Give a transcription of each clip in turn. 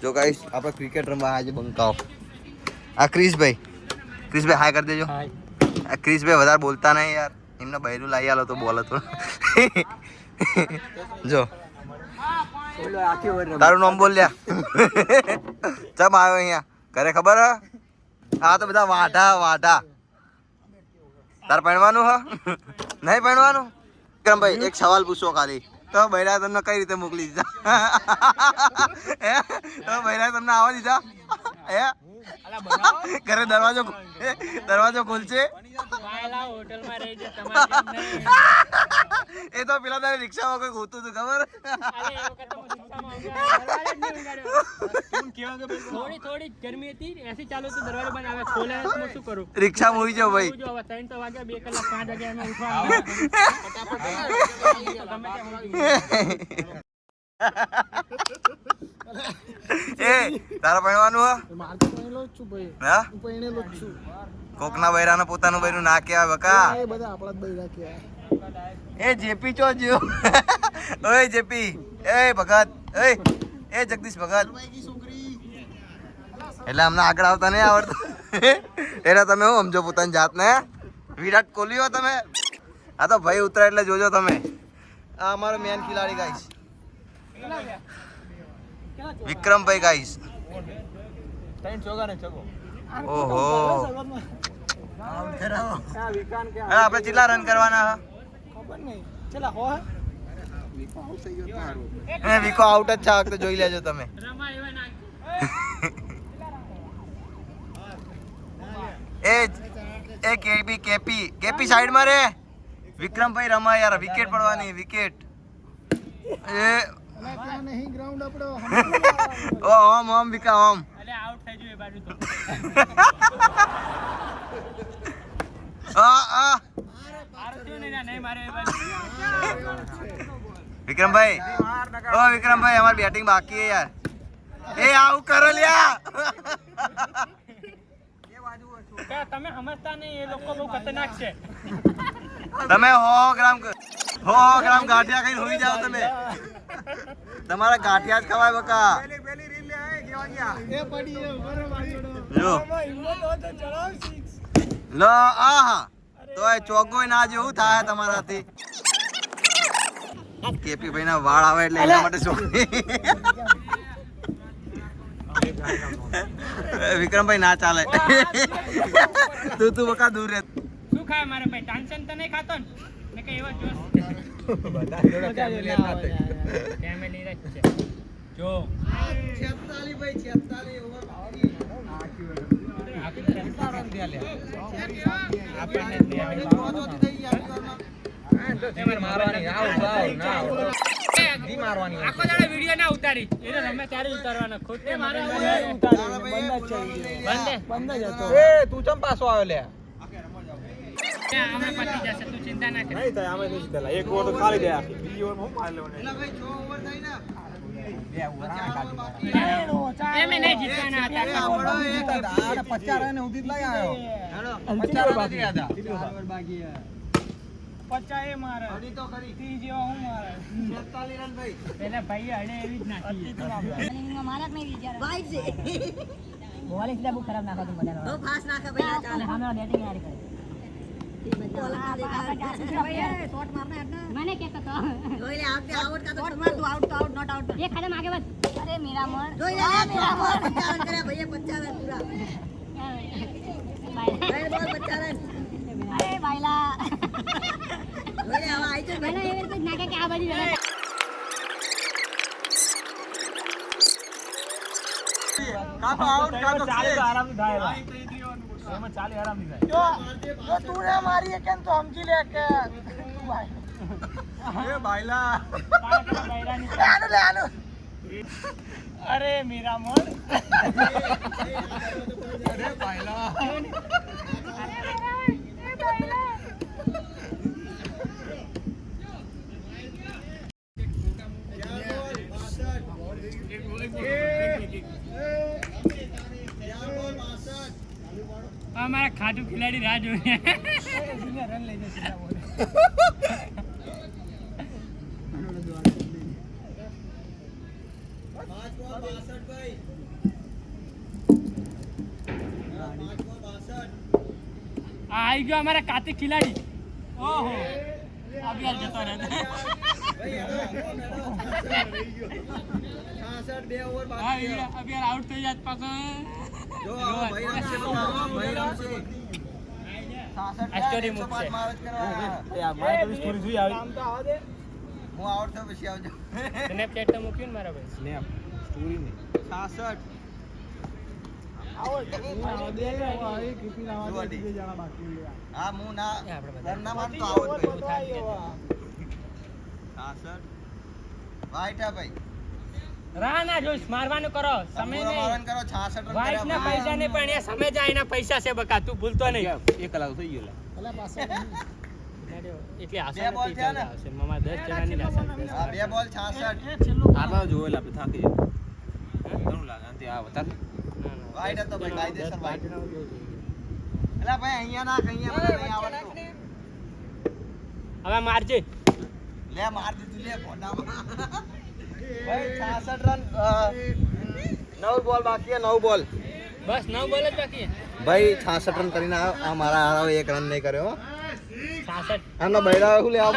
જો ગાઈસ આપણે ક્રિકેટ રમવા આજે બંકાઓ. આ ક્રિશભાઈ હાય કરી દેજો. આ ક્રિશભાઈ વધારે બોલતા નહીં યાર, એમને બૈરું લાવી આલો તો બોલે તો. જો તારું નામ બોલ લ્યા. ચમ આવ્યો અહીંયા ઘરે ખબર હ? હા તો બધા વાઢા. તાર ભણવાનું હ? નહીં ભણવાનું? વિક્રમભાઈ એક સવાલ પૂછો ખાલી, તો બૈરા તમને કઈ રીતે મોકલી દીધા? તો બૈરા તમને આવવા દીધા? ઘરે દરવાજો ખોલશે. એ તો પેલા તારે રિક્ષામાં કોઈ હોતું હતું ખબર? થોડી ગરમી હતી એસી ચાલુ તો દરવાજો બંધ આવે, ખોલે તો શું કરું? રિક્ષા મૂકી જાવ ભાઈ. 3 વાગ્યા 2 કલાક 5 વાગ્યા અમે ઉઠવા. એ તારા ભણવાનું હા? કોકના બૈરાને પોતાનું બૈરું ના કહેવાય બકા. એ જેપી ચો જો. ઓય જેપી, એ ભગત, એ જગદીશ ભગત. એટલે અમને આગળ આવતા નહીં આવડતું. એટલે તમે હું સમજો પોતાની જાતને? વિરાટ કોહલી હો તમે? આ તો ભાઈ ઉતરે એટલે જોજો તમે. આ અમારો મેન ખિલાડી ગાઈસ વિક્રમભાઈ ગાઈસ. ઓહો આપણે કેટલા રન કરવાના? વિકો આઉટ જ છે આ વખતે, જોઈ લેજો તમે. એ કેપી સાઈડ માં રે. વિક્રમભાઈ રમા યાર, વિકેટ પડવાની વિકેટ. એ નહીં ગ્રાઉન્ડ આપણો. ઓમ વિકા ઓમ. અલે આઉટ થઈ ગયો એ બાજુ તો. વિક્રમભાઈ અમારી બેટિંગ બાકી હે યાર. એ આવું કરો લ્યા. તમે સમજતા નહીં, એ લોકો બહુ ખતરનાક છે. તમે 100 ગ્રામ ગાંઠિયા ખાઈને હોઈ જાવ તમે. તમારા ગાંઠિયા જ ખવાય બકા. જો લો આહા તો એ ચોગોય ના જેવું થાય તમારાથી. કેપી ભાઈ ના વાળ આવે એટલે એના માટે વિક્રમભાઈ ના ચાલે. તું બકા દૂર રહે. શું ખાય મારે ભાઈ? ટેન્શન તો નહીં ખાતો ને કે એવા જોશ. ફેમિલી જ છે. જો 46 ભાઈ 46 ઓવર બાકી. આખો દાડો વિડિયો ના ઉતારી, એને રમે ત્યારે ઉતારવાનો. ખોટે મારે બંધ જ હતો. એ તું ચમ પાછો આવ્યો લે? અમે પતી જશે, તું ચિંતા ના કર. નહીં થાય, અમે નહીં થયેલા. એક ઓવર તો ખાલી દે, બીજી ઓવર હું માર લેવાનો. એમે નહીં જીતવાના હતા. 50 રન સુધી લઈ આવ્યો. 50 રન બાકી હતા. 50 એ મારે. અડી તો ખરી. 30 જેવા હું મારે. 46 રન ભાઈ. પેલા ભાઈ હડે એવી જ નાખી. મારા નહીં વિચાર. વાઈટ છે. બોલિંગ બહુ ખરાબ નાખો તું મને. બહુ ફાસ્ટ નાખે ભાઈ ના ચાલે. સામે બેટિંગ યાર કરે. मैंने क्या कहा जोइले आपके आउट का तो मार तू आउट नॉट आउट ये कदम आगे बढ़ अरे मेरा मन जोइले मेरा मन 55 करे भैया 55 पूरा भाई बोल 55 अरे भाईला जोइले हवा आई तो मैंने ये कुछ नाके क्या बाजी કા તો આઉટ કા તો ચાલે તો આરામ થાય. એમાં ચાલે આરામ નહીં થાય. જો તું ને મારી કે તો સમજી લે કે ભાઈ એ ભાઈલા આનો અરે મેરા મન અરે ભાઈલા हमारा खाटू खिलाड़ी राज हो रहे हैं रन ले આ આવી ગયો અમારા કાર્તિક ખિલાડી. ઓહો અભિયાન જતો રહે. અભિયાન આઉટ થઈ જાય પાછો. સ્ટોરી મૂકશે. હું આઉટ થયો પછી આવજો. સ્નેપચેટ તો મૂક્યું ને મારા ભાઈ. સ્નેપ સ્ટોરી નહીં. 66 હા હું ના રન ના મારતો આઉટ ભાઈ. 66 વાઈટ હા ભાઈ. રા ના જોઈશ મારવાનું કરો. સમય મારવાનું નહીં કરો. 66 રન વાઈટ ના પૈસા નહીં પણ એ સમય જાય એના પૈસા છે બકા. તું ભૂલતો નહીં. 1 કલાક થઈ ગયો એટલે આશા બે બોલ નથી થયા ને? આવશે. મામા 10 જણાની આશા છે. હા 2 બોલ 66 આટલા જોયેલ આપણે થાકી જાય ઘણું લાગે અંતે આ વધારે વાઈટ હતો ભાઈ કાયદેસર વાઈટ. એલા ભાઈ અહીંયા નાખ અહીંયા મને નહીં આવડતું. હવે મારજે. લે માર દીધું લે ફોટામાં. ભાઈ 66 રન 9 બોલ બાકી છે 9 બોલ. બસ 9 બોલ જ બાકી છે. ભાઈ 66 રન કરીને આ મારા હારાઓ એક રન નહીં કર્યો. 66 આમનો બૈરા શું લેવા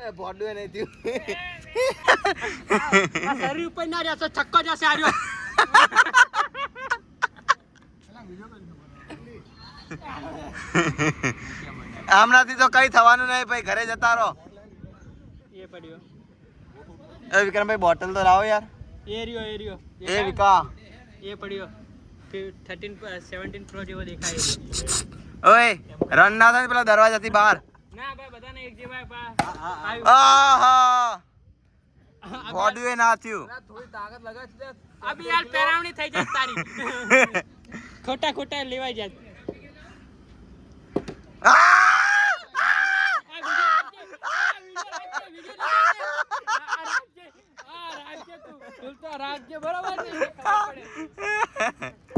એ બોડું નહીં થયું. આ શરીર ઉપર ના રહેશે છક્કો જશે આર્યો. આમનાથી તો કઈ થવાનું નહીં ભાઈ. ઘરે જતા રહો. એ પડ્યો. એ વિક્રમભાઈ બોટલ તો લાવો યાર. એરિયો એ વિકા એ પડ્યો. 13 17 પ્રો જેવો દેખાય. ઓય રન ના થાય પેલા દરવાજાથી બહાર. ના ભાઈ બધાને એક જેવા પા. આહા બોડું એ ના થયું. થોડી તાકાત લગાડ અબી યાર પેરાવણી થઈ જાય તારી. ખોટા લેવાઈ જાય.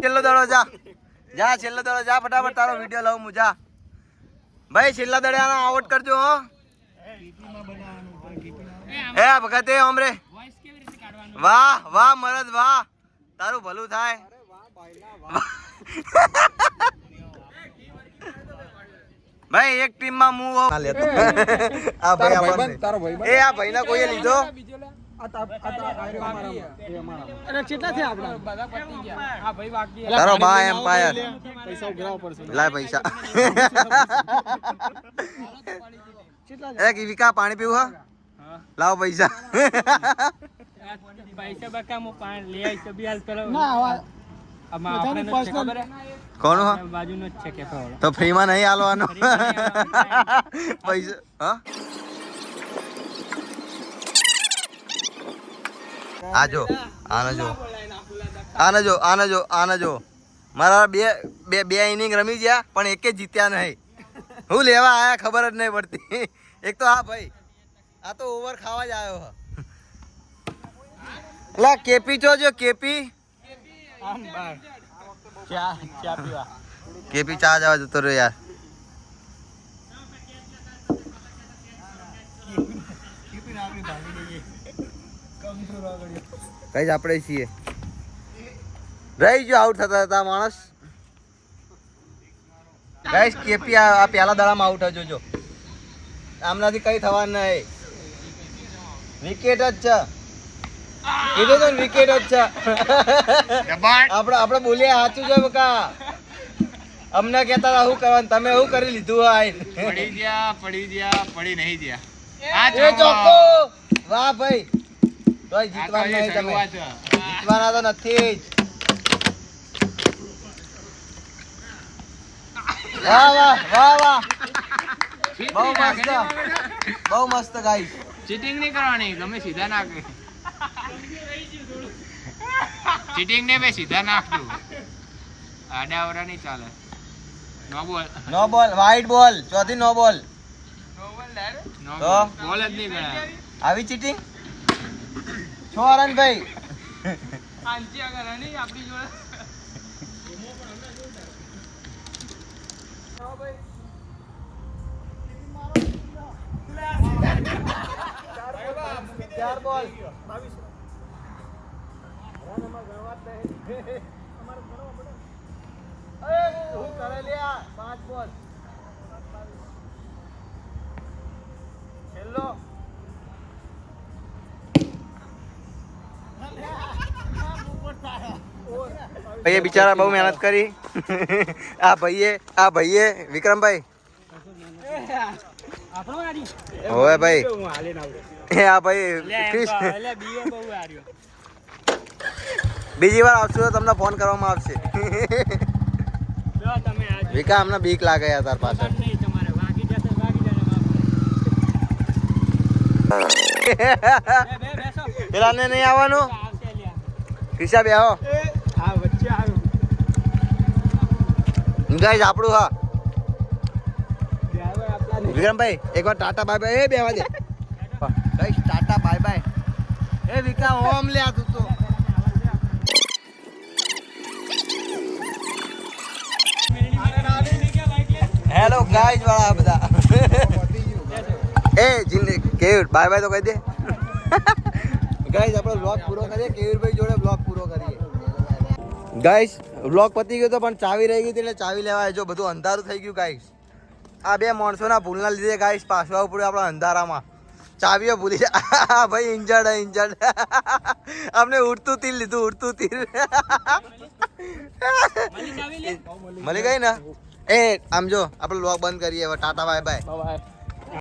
છેલ્લો દડો જા છેલ્લો દડો જા ફટાફટ તારો વિડિયો લઉં હું જા. ભાઈ છેલ્લા દડે આઉટ કરજો હો. એ ભગતે ઓમરે વાહ મરદ વાહ. તારું ભલું થાય. ભાઈ એક ટીમ માં હું આ ભાઈ તારો ભાઈ એ આ ભાઈ ના કોઈએ લીધો. તારો બા એમ્પાયર લાય પૈસા. એ વિકા પાણી પીવું હા લાવ પૈસા. પૈસા બકા હું પાણી લઈ આવી સબી હાલ પેલો કોણ હા બાજુનો જ છે કેફે વાળો. તો ફ્રી માં નહીં હાલવાનો પૈસા. હા આજો આને જો મારા બે ઇનિંગ રમી ગયા પણ એકે જીત્યા નહીં. હું લેવા આયા ખબર જ નહીં પડતી. એક તો હા ભાઈ આ તો ઓવર ખાવા જ આવ્યો હ. લા કેપી જો કેપી ચા પીવા. કેપી ચા જવા જતો રહ્યો યાર. કઈ આપણે છીએ રહી જો આઉટ થતા હતા માણસ. ગાઈસ કેપી આ પહેલા દડામાં આઉટ જોજો. આમનાથી કઈ થવાનું નહીં. વિકેટ જ છે કીધું તો વિકેટ જ છે. આપણે બોલીએ સાચું છે બકા. અમને કહેતા હતા શું કરવાનું તમે શું કરી લીધું આઈ પડી નહીં ગયા. એ ચોખ્ખો વાહ ભાઈ. તોય જીતવાનું નહીં તમે. જીતવાના તો નથી જ. વાહ બહુ મસ્ત ગાઈસ. ચીટિંગ નહીં કરવાની ગમે સીધા નાખ. ચીટિંગ ને બે સીધા નાખતું. આડાવરા નહીં ચાલે. નો બોલ વાઈટ બોલ ચોથી નો બોલ. તો બોલ જ નહીં ગણાય. આવી ચીટિંગ 6 રન ભાઈ. આંચી આગળ નહીં આપણી જોડે. હું કરે લ્યા 5 બોલ છેલ્લો ભાઈએ બિચારા બહુ મહેનત કરી આ ભાઈએ વિક્રમભાઈ આપણો આરી હવે ભાઈ હું હાલે ના આવડે આ ભાઈ ક્રિશ એટલે બીઓ બહુ આર્યો બીજી વાર આવશું તો તમને ફોન કરવામાં આવશે જો તમે આજ વિકા અમને બીક લાગે યાર તાર પાછળ નહીં તમારે વાગી જશે બે બેસો પેલાને નહીં આવવાનું આવશે લ્યા ક્રિશા બે આવો આ વચ્ચે આવ્યો ગાઈસ આપણું હા બે આવે આપલા ને વિક્રમભાઈ એકવાર ટાટા બાય બાય એ બેવા દે ગાઈસ ટાટા બાય બાય એ વિકા ઓમ લે આ તું તો હેલો ગાઈસ વાળા બધા એ જિંદગી કેવી બાય બાય તો કહી દે ગાઈસ આપણો વ્લોગ પૂરો કરીએ કેવીરભાઈ જોડે વ્લોગ પૂરો કરીએ ગાઈસ વ્લોગ પતી ગયો તો પણ ચાવી રહી ગઈ હતી એટલે ચાવી લેવા જો બધું અંધારું થઈ ગયું ગાઈસ આ બે માણસોના ભૂલના લીધે ગાઈસ પાછું આવવું પડ્યું આપણા અંધારામાં ચાવીઓ ભૂલી જાય ભાઈ ઇન્જર્ડ આપણે ઉડતું તીર લીધું ઉડતું તીર મળી ગઈ ને એ આમ જો આપણે વ્લોગ બંધ કરીએ હવે ટાટા બાય બાય બાય